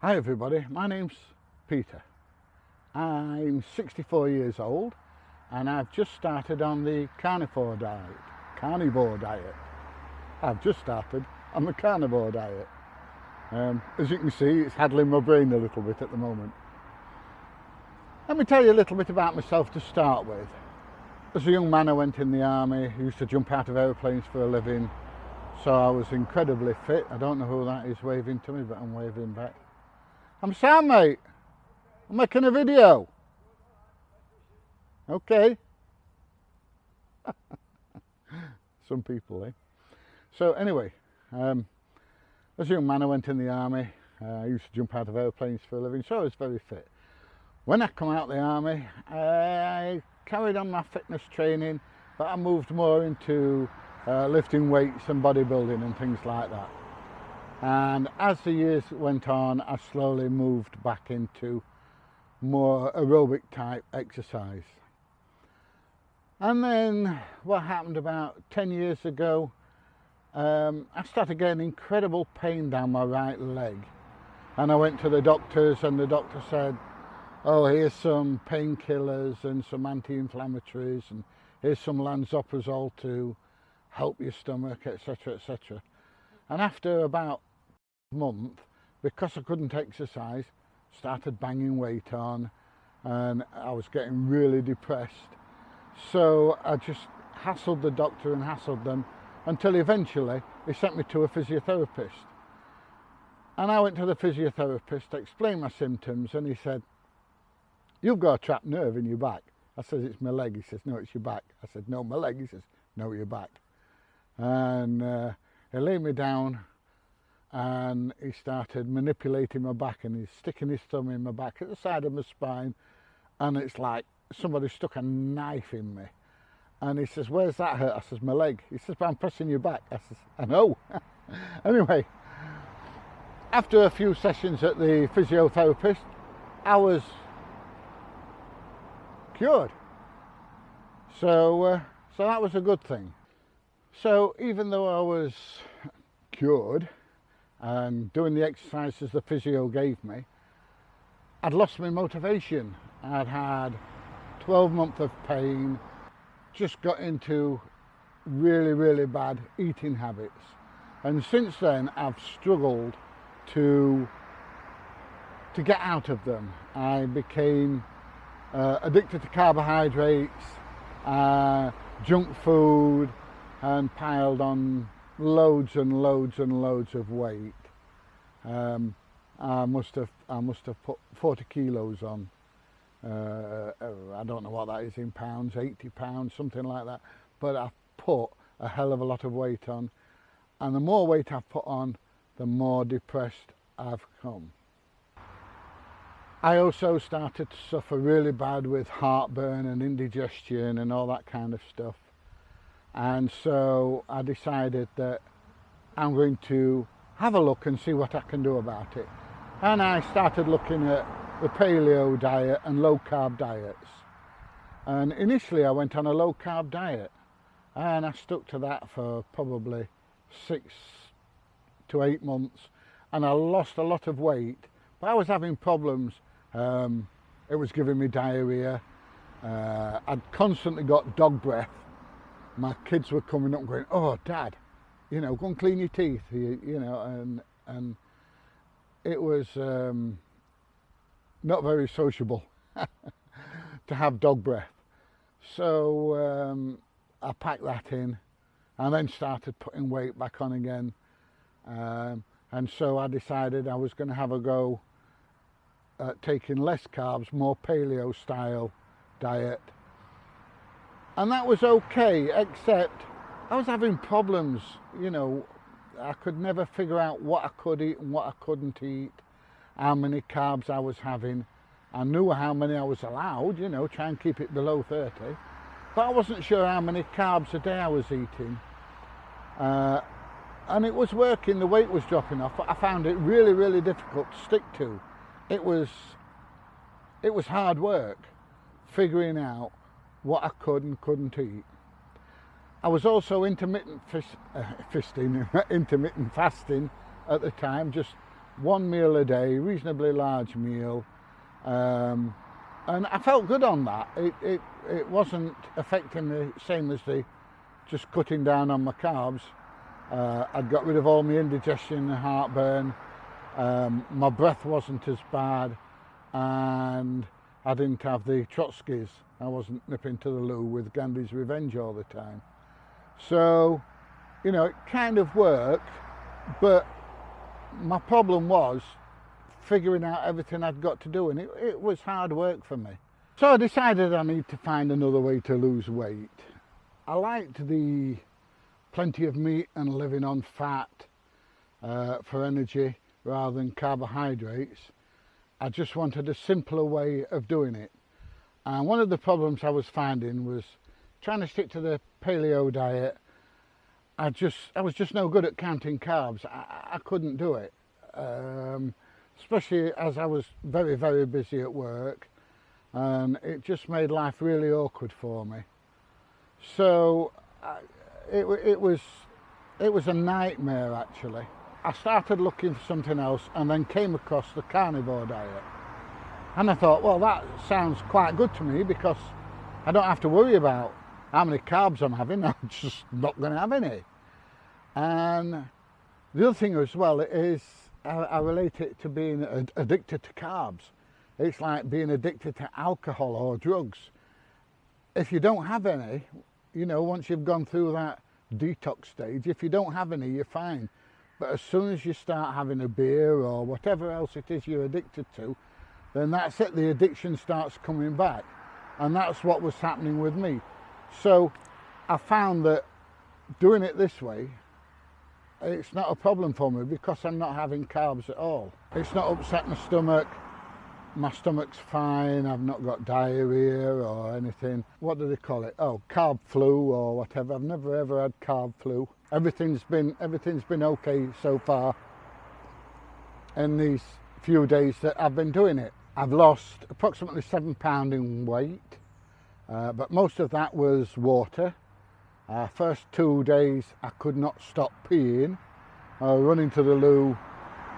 Hi everybody, my name's Peter. I'm 64 years old and I've just started on the Carnivore Diet. I've just started on the Carnivore Diet. As you can see, it's handling my brain a little bit at the moment. Let me tell you a little bit about myself to start with. As a young man I went in the army, I used to jump out of aeroplanes for a living, so I was incredibly fit. I don't know who that is waving to me, but I'm waving back. I'm Sam, mate. I'm making a video. Okay. Some people, eh? So anyway, as a young man I went in the army. I used to jump out of aeroplanes for a living, so I was very fit. When I come out of the army, I carried on my fitness training, but I moved more into lifting weights and bodybuilding and things like that. And as the years went on, I slowly moved back into more aerobic type exercise. And then what happened about 10 years ago, I started getting incredible pain down my right leg. And I went to the doctors and the doctor said, oh, here's some painkillers and some anti-inflammatories, and here's some lansoprazole to help your stomach, etc, etc. And after about a month, because I couldn't exercise, started banging weight on and I was getting really depressed. So I just hassled the doctor and hassled them until eventually he sent me to a physiotherapist. And I went to the physiotherapist, explained my symptoms, and he said, you've got a trapped nerve in your back. I said, it's my leg. He says, no, it's your back. I said, no, my leg. He says, no, your back. And he laid me down and he started manipulating my back, and he's sticking his thumb in my back at the side of my spine, and it's like somebody stuck a knife in me. And he says, where's that hurt? I says, my leg. He says, but I'm pressing your back. I says, I know. Anyway, after a few sessions at the physiotherapist, I was cured. So that was a good thing. So even though I was cured and doing the exercises the physio gave me, I'd lost my motivation. I'd had 12 months of pain, just got into really, really bad eating habits. And since then I've struggled to get out of them. I became addicted to carbohydrates, junk food, and piled on loads and loads and loads of weight. I must have put 40 kilos on. I don't know what that is in pounds, 80 pounds, something like that. But I've put a hell of a lot of weight on. And the more weight I've put on, the more depressed I've come. I also started to suffer really bad with heartburn and indigestion and all that kind of stuff. And so I decided that I'm going to have a look and see what I can do about it. And I started looking at the Paleo diet and low carb diets. And initially I went on a low carb diet and I stuck to that for probably 6 to 8 months, and I lost a lot of weight, but I was having problems. It was giving me diarrhea. I'd constantly got dog breath. My kids were coming up and going, oh Dad, you know, go and clean your teeth, you know, and it was not very sociable to have dog breath. So I packed that in and then started putting weight back on again. And so I decided I was going to have a go at taking less carbs, more paleo style diet. And that was okay, except I was having problems, you know. I could never figure out what I could eat and what I couldn't eat, how many carbs I was having. I knew how many I was allowed, you know, try and keep it below 30, but I wasn't sure how many carbs a day I was eating. And it was working, the weight was dropping off, but I found it really, really difficult to stick to. It was hard work figuring out what I could and couldn't eat. I was also intermittent fasting at the time, just one meal a day, reasonably large meal, and I felt good on that. It wasn't affecting me same as the just cutting down on my carbs. I'd got rid of all my indigestion and heartburn. My breath wasn't as bad, and I didn't have the Trotskys. I wasn't nipping to the loo with Gandhi's Revenge all the time. So, you know, it kind of worked, but my problem was figuring out everything I'd got to do, and it was hard work for me. So I decided I need to find another way to lose weight. I liked the plenty of meat and living on fat for energy rather than carbohydrates. I just wanted a simpler way of doing it. And one of the problems I was finding was trying to stick to the Paleo diet. I was just no good at counting carbs. I couldn't do it, especially as I was very, very busy at work, and it just made life really awkward for me. So it was a nightmare, actually. I started looking for something else and then came across the Carnivore Diet. And I thought, well, that sounds quite good to me because I don't have to worry about how many carbs I'm having. I'm just not going to have any. And the other thing as well is I relate it to being addicted to carbs. It's like being addicted to alcohol or drugs. If you don't have any, you know, once you've gone through that detox stage, if you don't have any, you're fine. But as soon as you start having a beer or whatever else it is you're addicted to, then that's it, the addiction starts coming back. And that's what was happening with me. So I found that doing it this way, it's not a problem for me because I'm not having carbs at all. It's not upset my stomach. My stomach's fine. I've not got diarrhea or anything. What do they call it? Oh, carb flu or whatever. I've never ever had carb flu. Everything's been okay so far in these few days that I've been doing it. I've lost approximately 7 pounds in weight, but most of that was water. First 2 days I could not stop peeing, running to the loo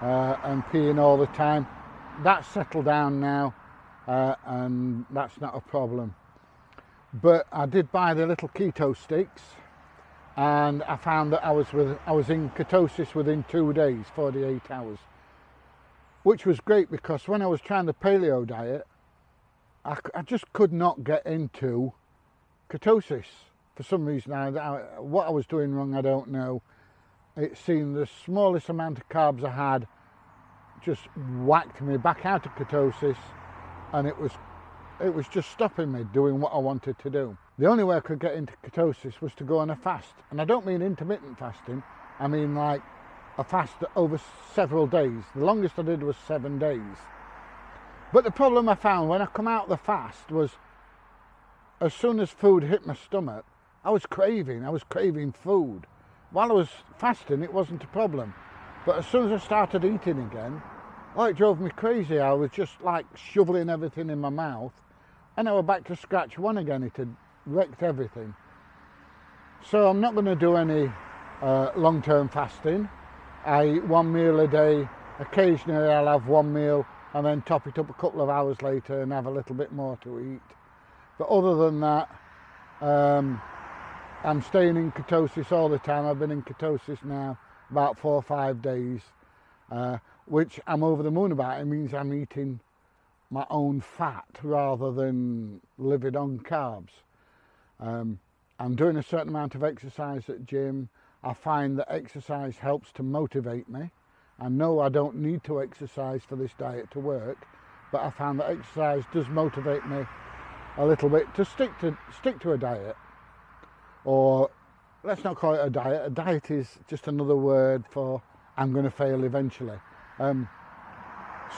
and peeing all the time. That's settled down now, and that's not a problem. But I did buy the little keto sticks, and I found that I was in ketosis within 2 days, 48 hours, which was great because when I was trying the Paleo diet, I just could not get into ketosis. For some reason, what I was doing wrong, I don't know. It seemed the smallest amount of carbs I had just whacked me back out of ketosis, and it was just stopping me doing what I wanted to do. The only way I could get into ketosis was to go on a fast, and I don't mean intermittent fasting. I mean like a fast over several days. The longest I did was 7 days. But the problem I found when I come out of the fast was, as soon as food hit my stomach, I was craving food. While I was fasting, it wasn't a problem. But as soon as I started eating again, oh, it drove me crazy. I was just like shoveling everything in my mouth, and I was back to scratch one again. It had wrecked everything. So I'm not going to do any long-term fasting. I eat 1 meal a day. Occasionally I'll have 1 meal and then top it up a couple of hours later and have a little bit more to eat. But other than that, I'm staying in ketosis all the time. I've been in ketosis now about 4 or 5 days, which I'm over the moon about. It means I'm eating my own fat rather than living on carbs. I'm doing a certain amount of exercise at gym. I find that exercise helps to motivate me. I know I don't need to exercise for this diet to work, but I found that exercise does motivate me a little bit to stick to a diet. Or let's not call it a diet. A diet is just another word for I'm going to fail eventually.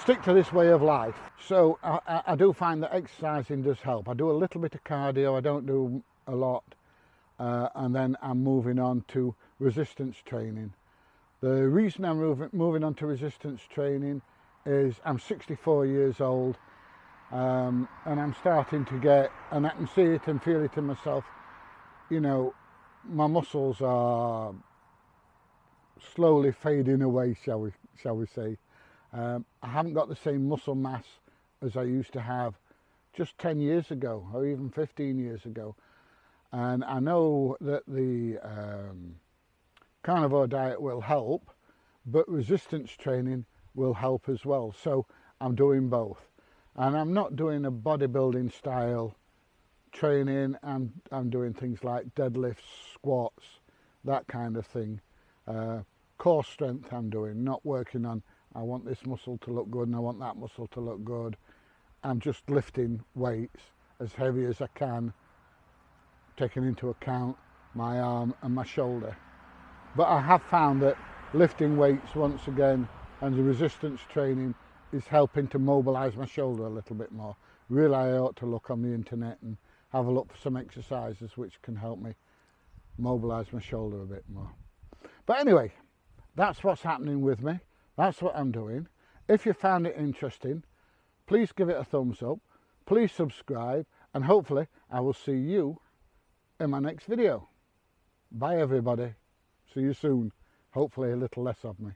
Stick to this way of life. So I do find that exercising does help. I do a little bit of cardio. I don't do a lot. And then I'm moving on to resistance training. The reason I'm moving on to resistance training is I'm 64 years old, and I'm starting to get, and I can see it and feel it in myself, you know, my muscles are slowly fading away, shall we say. I haven't got the same muscle mass as I used to have just 10 years ago or even 15 years ago. And I know that the carnivore diet will help, but resistance training will help as well. So I'm doing both. And I'm not doing a bodybuilding style training. I'm doing things like deadlifts, squats, that kind of thing. Core strength I'm doing, not working on, I want this muscle to look good and I want that muscle to look good. I'm just lifting weights as heavy as I can, taking into account my arm and my shoulder. But I have found that lifting weights once again and the resistance training is helping to mobilise my shoulder a little bit more. Really, I ought to look on the internet and have a look for some exercises which can help me mobilise my shoulder a bit more. But anyway, that's what's happening with me. That's what I'm doing. If you found it interesting, please give it a thumbs up. Please subscribe, and hopefully I will see you in my next video. Bye everybody. See you soon. Hopefully a little less of me.